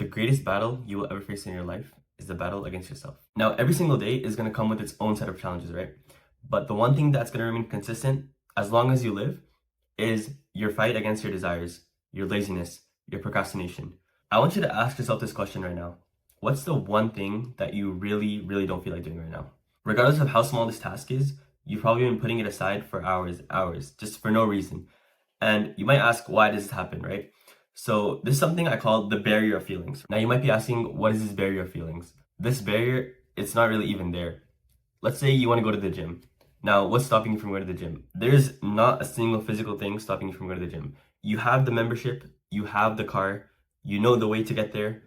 The greatest battle you will ever face in your life is the battle against yourself. Now, every single day is going to come with its own set of challenges, right? But the one thing that's going to remain consistent as long as you live is your fight against your desires, your laziness, your procrastination. I want you to ask yourself this question right now. What's the one thing that you really, really don't feel like doing right now? Regardless of how small this task is, you've probably been putting it aside for hours, just for no reason. And you might ask, why does this happen, right? So this is something I call the barrier of feelings. Now you might be asking, what is this barrier of feelings? This barrier, it's not really even there. Let's say you want to go to the gym. Now, what's stopping you from going to the gym? There's not a single physical thing stopping you from going to the gym. You have the membership, you have the car, you know the way to get there,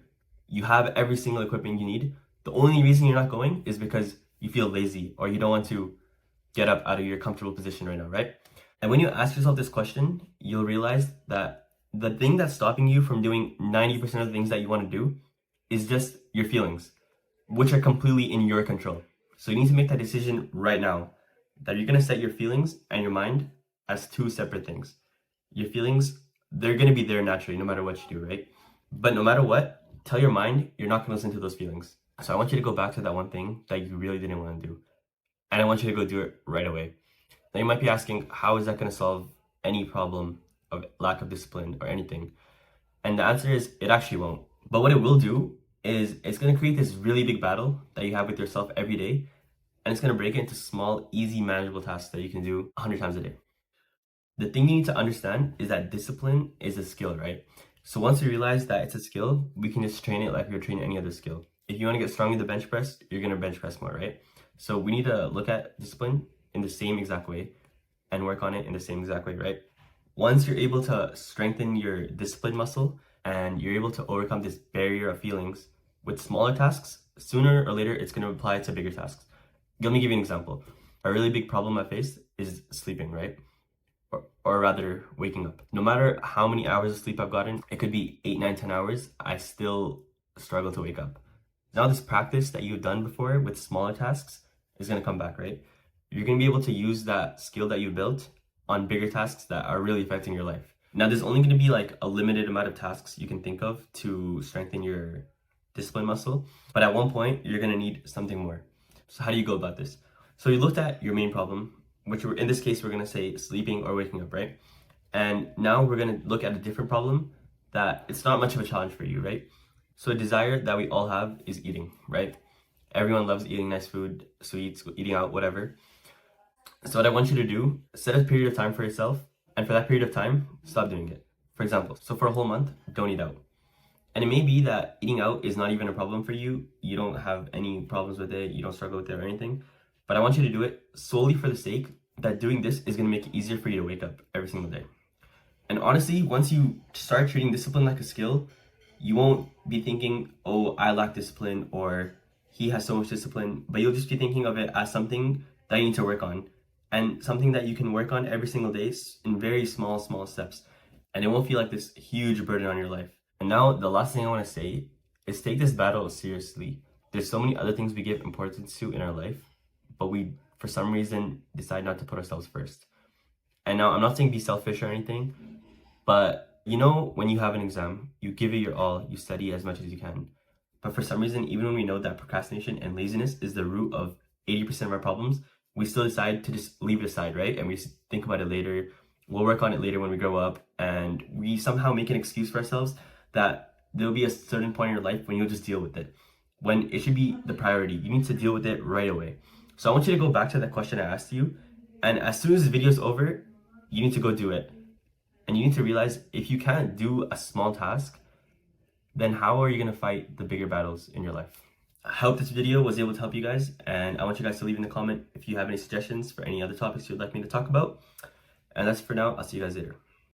you have every single equipment you need. The only reason you're not going is because you feel lazy or you don't want to get up out of your comfortable position right now, right? And when you ask yourself this question, you'll realize that the thing that's stopping you from doing 90% of the things that you want to do is just your feelings, which are completely in your control. So you need to make that decision right now that you're going to set your feelings and your mind as two separate things. Your feelings, they're going to be there naturally no matter what you do, right? But no matter what, tell your mind you're not going to listen to those feelings. So I want you to go back to that one thing that you really didn't want to do. And I want you to go do it right away. Now you might be asking, how is that going to solve any problem of lack of discipline or anything? And the answer is, it actually won't. But what it will do is it's going to create this really big battle that you have with yourself every day. And it's going to break it into small, easy, manageable tasks that you can do 100 times a day. The thing you need to understand is that discipline is a skill, right? So once you realize that it's a skill, we can just train it like you're training any other skill. If you want to get strong in the bench press, you're going to bench press more, right? So we need to look at discipline in the same exact way and work on it in the same exact way, right? Once you're able to strengthen your discipline muscle and you're able to overcome this barrier of feelings with smaller tasks, sooner or later, it's going to apply to bigger tasks. Let me give you an example. A really big problem I face is sleeping, right? Or rather, waking up. No matter how many hours of sleep I've gotten, it could be 8, 9, 10 hours, I still struggle to wake up. Now this practice that you've done before with smaller tasks is going to come back, right? You're going to be able to use that skill that you built on bigger tasks that are really affecting your life. Now there's only going to be like a limited amount of tasks you can think of to strengthen your discipline muscle. But at one point, you're going to need something more. So how do you go about this? So you looked at your main problem, which in this case, we're going to say sleeping or waking up, right? And now we're going to look at a different problem that it's not much of a challenge for you, right? So a desire that we all have is eating, right? Everyone loves eating nice food, sweets, eating out, whatever. So what I want you to do, set a period of time for yourself, and for that period of time, stop doing it. For example, so for a whole month, don't eat out. And it may be that eating out is not even a problem for you. You don't have any problems with it. You don't struggle with it or anything. But I want you to do it solely for the sake that doing this is going to make it easier for you to wake up every single day. And honestly, once you start treating discipline like a skill, you won't be thinking, oh, I lack discipline, or he has so much discipline, but you'll just be thinking of it as something that you need to work on, and something that you can work on every single day in very small steps. And it won't feel like this huge burden on your life. And now the last thing I want to say is take this battle seriously. There's so many other things we give importance to in our life, but we, for some reason, decide not to put ourselves first. And now I'm not saying be selfish or anything, but you know, when you have an exam, you give it your all, you study as much as you can. But for some reason, even when we know that procrastination and laziness is the root of 80% of our problems, we still decide to just leave it aside, right? And we think about it later. We'll work on it later when we grow up. And we somehow make an excuse for ourselves that there'll be a certain point in your life when you'll just deal with it, when it should be the priority. You need to deal with it right away. So I want you to go back to that question I asked you. And as soon as the video's over, you need to go do it. And you need to realize if you can't do a small task, then how are you going to fight the bigger battles in your life? I hope this video was able to help you guys. And I want you guys to leave in the comment if you have any suggestions for any other topics you'd like me to talk about. And that's for now. I'll see you guys later.